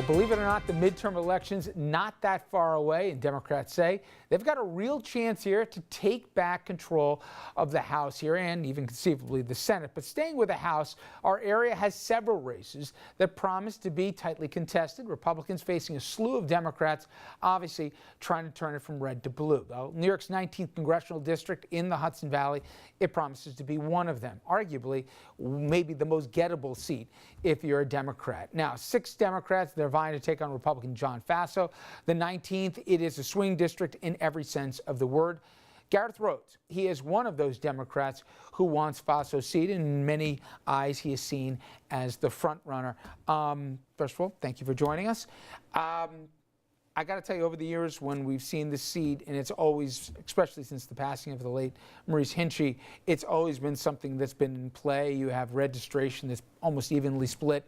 Well, believe it or not, the midterm elections not that far away, and Democrats say they've got a real chance here to take back control of the House here and even conceivably the Senate. But staying with the House, our area has several races that promise to be tightly contested. Republicans facing a slew of Democrats, obviously trying to turn it from red to blue. New York's 19th congressional district in the Hudson Valley, it promises to be one of them, arguably maybe the most gettable seat if you're a Democrat. Now, 6 Democrats, they're vying to take on Republican John Faso. The 19th, it is a swing district in every sense of the word. Gareth Rhodes, he is one of those Democrats who wants Faso's seat. In many eyes, he is seen as the front runner. First of all, thank you for joining us. I got to tell you, over the years when we've seen this seat, and it's always, especially since the passing of the late Maurice Hinchey, it's always been something that's been in play. You have registration that's almost evenly split.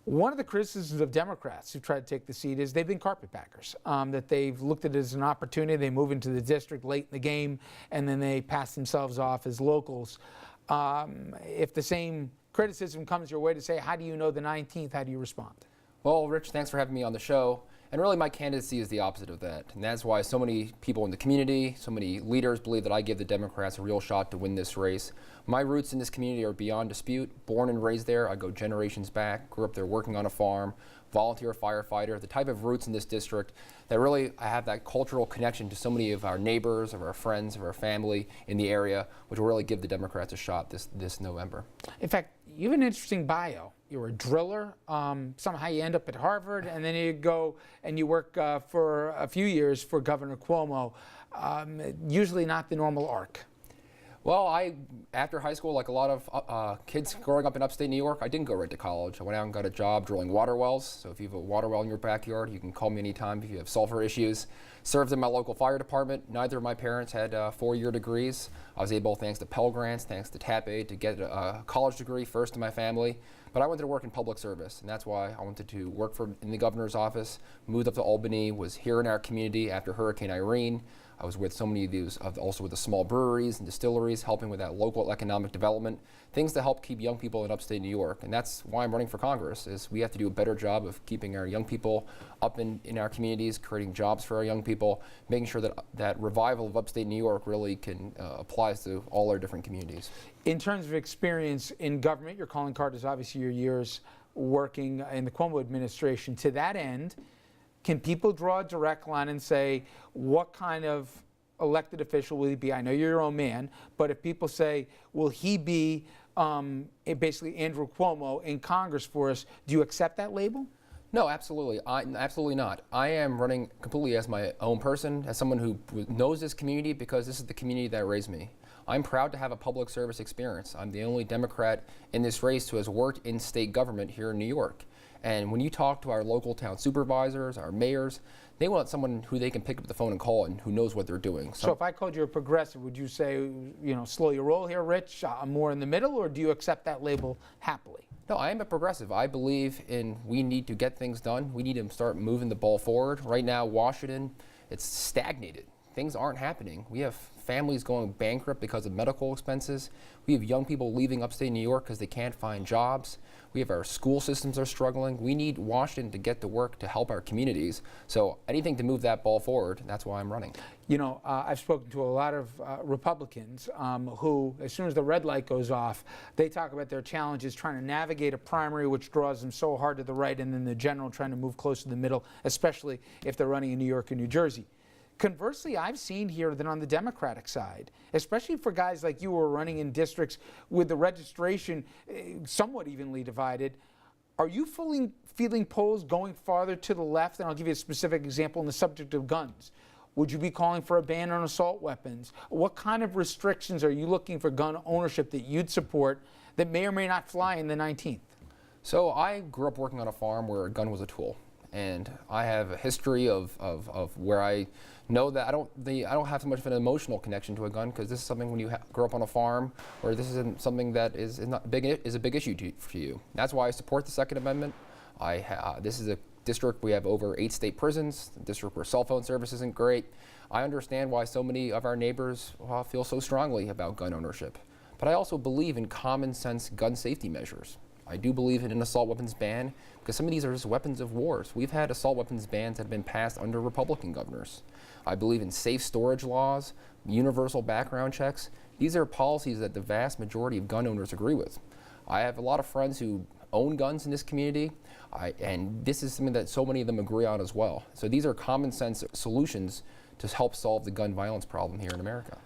One of the criticisms of Democrats who tried to take the seat is they've been carpetbaggers, that they've looked at it as an opportunity. They move into the district late in the game, and then they pass themselves off as locals. If the same criticism comes your way to say, how do you know the 19th, how do you respond? Well, Rich, thanks for having me on the show. And really, my candidacy is the opposite of that. And that's why so many people in the community, so many leaders believe that I give the Democrats a real shot to win this race. My roots in this community are beyond dispute. Born and raised there, I go generations back, grew up there working on a farm, volunteer firefighter, the type of roots in this district that really I have that cultural connection to so many of our neighbors, of our friends, of our family in the area, which will really give the Democrats a shot this November. In fact, you have an interesting bio. You were a driller. Somehow you end up at Harvard, and then you go and you work for a few years for Governor Cuomo. Usually not the normal arc. Well, after high school, like a lot of kids growing up in upstate New York, I didn't go right to college. I went out and got a job drilling water wells. So if you have a water well in your backyard, you can call me anytime if you have sulfur issues. Served in my local fire department. Neither of my parents had 4-year degrees. I was able, thanks to Pell Grants, thanks to TAP Aid, to get a college degree first in my family. But I wanted to work in public service, and that's why I wanted to work in the governor's office, moved up to Albany, was here in our community after Hurricane Irene. I was with so many of these, also with the small breweries and distilleries, helping with that local economic development, things to help keep young people in upstate New York. And that's why I'm running for Congress, is we have to do a better job of keeping our young people up in our communities, creating jobs for our young people, making sure that that revival of upstate New York really can applies to all our different communities. In terms of experience in government, your calling card is obviously your years working in the Cuomo administration. To that end, can people draw a direct line and say, what kind of elected official will he be? I know you're your own man, but if people say, will he be basically Andrew Cuomo in Congress for us, do you accept that label? No, absolutely. Absolutely not. I am running completely as my own person, as someone who knows this community, because this is the community that raised me. I'm proud to have a public service experience. I'm the only Democrat in this race who has worked in state government here in New York. And when you talk to our local town supervisors, our mayors, they want someone who they can pick up the phone and call and who knows what they're doing. So if I called you a progressive, would you say, you know, slow your roll here, Rich, I'm more in the middle, or do you accept that label happily? No, I am a progressive. I believe we need to get things done. We need to start moving the ball forward. Right now, Washington, it's stagnated. Things aren't happening. We have families going bankrupt because of medical expenses. We have young people leaving upstate New York because they can't find jobs. We have our school systems are struggling. We need Washington to get to work to help our communities. So anything to move that ball forward, that's why I'm running. You know, I've spoken to a lot of Republicans who, as soon as the red light goes off, they talk about their challenges trying to navigate a primary which draws them so hard to the right, and then the general trying to move close to the middle, especially if they're running in New York and New Jersey. Conversely, I've seen here that on the Democratic side, especially for guys like you who are running in districts with the registration somewhat evenly divided, are you feeling polls going farther to the left? And I'll give you a specific example on the subject of guns. Would you be calling for a ban on assault weapons? What kind of restrictions are you looking for gun ownership that you'd support that may or may not fly in the 19th? So I grew up working on a farm where a gun was a tool. And I have a history of where I know that I don't have so much of an emotional connection to a gun, because this is something when you grow up on a farm, or this isn't something that is a big issue for you. That's why I support the Second Amendment. This is a district we have over 8 state prisons, a district where cell phone service isn't great. I understand why so many of our neighbors feel so strongly about gun ownership, but I also believe in common sense gun safety measures. I do believe in an assault weapons ban because some of these are just weapons of wars. We've had assault weapons bans that have been passed under Republican governors. I believe in safe storage laws, universal background checks. These are policies that the vast majority of gun owners agree with. I have a lot of friends who own guns in this community, and this is something that so many of them agree on as well. So these are common sense solutions to help solve the gun violence problem here in America.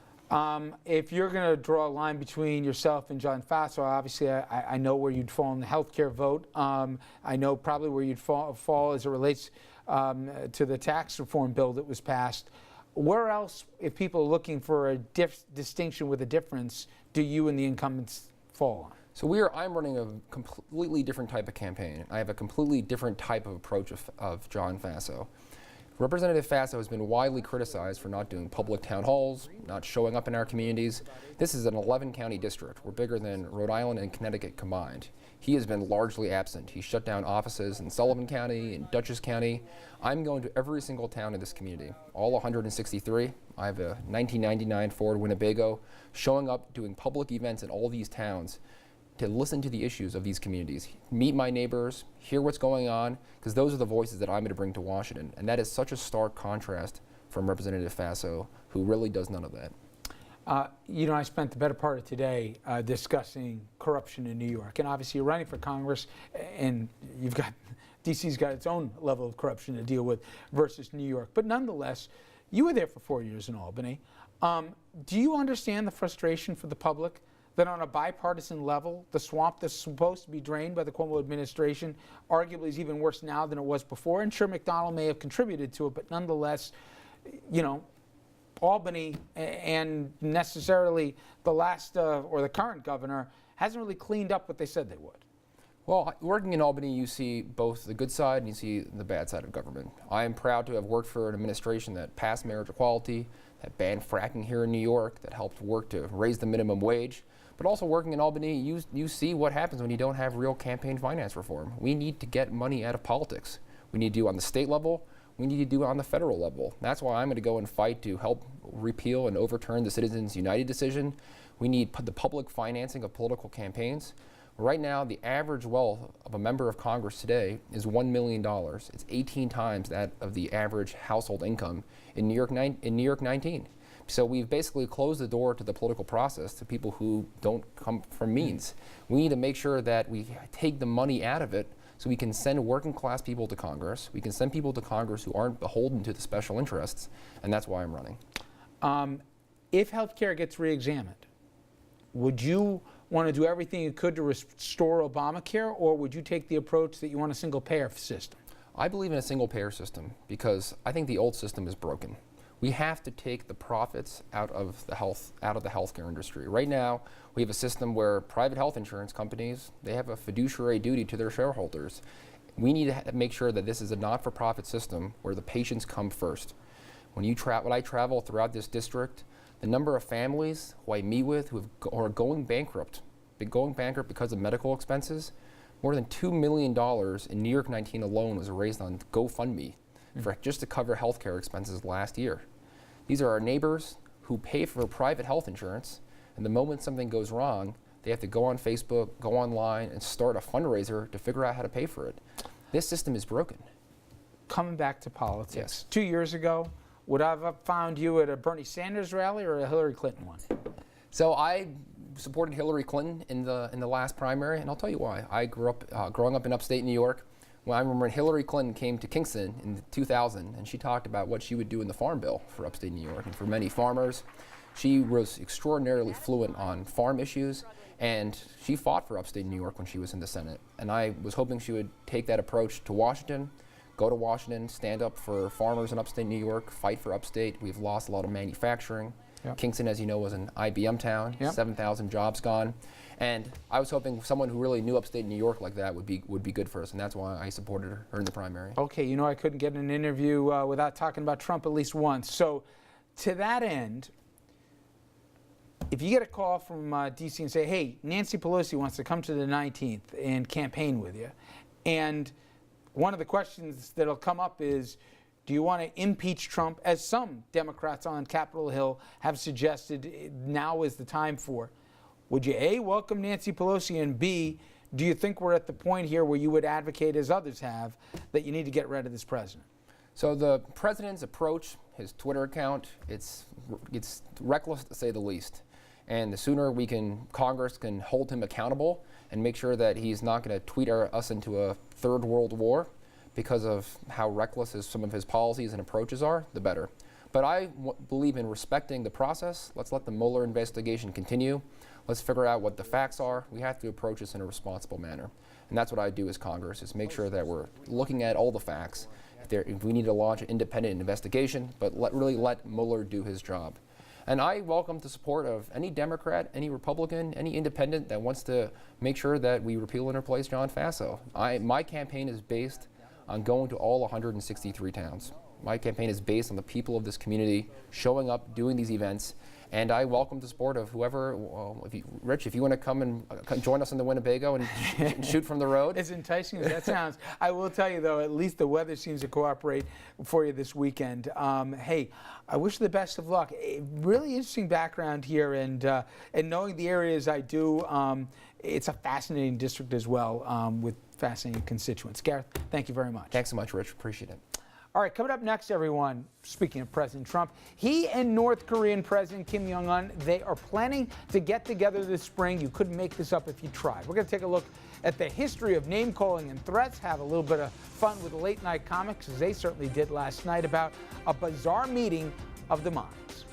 If you're going to draw a line between yourself and John Faso, obviously I know where you'd fall in the healthcare vote. I know probably where you'd fall as it relates to the tax reform bill that was passed. Where else, if people are looking for a distinction with a difference, do you and the incumbents fall on? So I'm running a completely different type of campaign. I have a completely different type of approach of John Faso. Representative Faso has been widely criticized for not doing public town halls, not showing up in our communities. This is an 11-county district. We're bigger than Rhode Island and Connecticut combined. He has been largely absent. He shut down offices in Sullivan County and Dutchess County. I'm going to every single town in this community, all 163. I have a 1999 Ford Winnebago, showing up, doing public events in all these towns to listen to the issues of these communities, meet my neighbors, hear what's going on, because those are the voices that I'm going to bring to Washington. And that is such a stark contrast from Representative Faso, who really does none of that. You know, I spent the better part of today discussing corruption in New York. And obviously you're running for Congress, and you've got, DC's got its own level of corruption to deal with versus New York. But nonetheless, you were there for 4 years in Albany. Do you understand the frustration for the public that on a bipartisan level, the swamp that's supposed to be drained by the Cuomo administration arguably is even worse now than it was before? And sure, McDonnell may have contributed to it, but nonetheless, you know, Albany and necessarily the last or the current governor hasn't really cleaned up what they said they would. Well, working in Albany, you see both the good side and you see the bad side of government. I am proud to have worked for an administration that passed marriage equality, that banned fracking here in New York, that helped work to raise the minimum wage. But also working in Albany, you see what happens when you don't have real campaign finance reform. We need to get money out of politics. We need to do it on the state level. We need to do it on the federal level. That's why I'm going to go and fight to help repeal and overturn the Citizens United decision. We need the public financing of political campaigns. Right now, the average wealth of a member of Congress today is $1 million. It's 18 times that of the average household income in New York 19. So we've basically closed the door to the political process to people who don't come from means. We need to make sure that we take the money out of it so we can send working class people to Congress. We can send people to Congress who aren't beholden to the special interests, and that's why I'm running. If healthcare gets re-examined, would you want to do everything you could to restore Obamacare, or would you take the approach that you want a single payer system? I believe in a single payer system because I think the old system is broken. We have to take the profits out of the healthcare industry. Right now, we have a system where private health insurance companies, they have a fiduciary duty to their shareholders. We need to make sure that this is a not-for-profit system where the patients come first. When I travel throughout this district, the number of families who I meet with who are going bankrupt because of medical expenses, more than $2 million in New York 19 alone was raised on GoFundMe just to cover healthcare expenses last year. These are our neighbors who pay for private health insurance, and the moment something goes wrong, they have to go on Facebook, go online, and start a fundraiser to figure out how to pay for it. This system is broken. Coming back to politics, Yes. 2 years ago, would I have found you at a Bernie Sanders rally or a Hillary Clinton one? So I supported Hillary Clinton in the last primary, and I'll tell you why. I grew up growing up in upstate New York. When I remember when Hillary Clinton came to Kingston in 2000, and she talked about what she would do in the Farm Bill for upstate New York and for many farmers. She was extraordinarily fluent on farm issues, and she fought for upstate New York when she was in the Senate. And I was hoping she would take that approach to Washington, go to Washington, stand up for farmers in upstate New York, fight for upstate. We've lost a lot of manufacturing. Yep. Kingston, as you know, was an IBM town, yep. 7,000 jobs gone. And I was hoping someone who really knew upstate New York like that would be good for us, and that's why I supported her in the primary. Okay, you know I couldn't get an interview without talking about Trump at least once. So to that end, if you get a call from D.C. and say, hey, Nancy Pelosi wants to come to the 19th and campaign with you, and one of the questions that'll come up is, do you want to impeach Trump, as some Democrats on Capitol Hill have suggested now is the time for? Would you A, welcome Nancy Pelosi, and B, Do you think we're at the point here where you would advocate, as others have, that you need to get rid of this president? So the president's approach, his Twitter account, it's reckless to say the least. And the sooner Congress can hold him accountable and make sure that he's not going to tweet us into a third world war because of how reckless some of his policies and approaches are, the better. But I believe in respecting the process. Let's let the Mueller investigation continue. Let's figure out what the facts are. We have to approach this in a responsible manner. And that's what I do as Congress, is make sure that we're looking at all the facts. If we need to launch an independent investigation, but really let Mueller do his job. And I welcome the support of any Democrat, any Republican, any independent that wants to make sure that we repeal and replace John Faso. My campaign is based on going to all 163 towns. My campaign is based on the people of this community showing up, doing these events, and I welcome the support of whoever. Rich, if you want to come and join us in the Winnebago and shoot from the road. As enticing as that sounds, I will tell you though, at least the weather seems to cooperate for you this weekend. Hey, I wish you the best of luck. A really interesting background here, and knowing the areas I do, it's a fascinating district as well, with fascinating constituents. Gareth, thank you very much. Thanks so much, Rich. Appreciate it. All right, coming up next, everyone, speaking of President Trump, he and North Korean President Kim Jong-un, they are planning to get together this spring. You couldn't make this up if you tried. We're going to take a look at the history of name-calling and threats, have a little bit of fun with late-night comics, as they certainly did last night, about a bizarre meeting of the minds.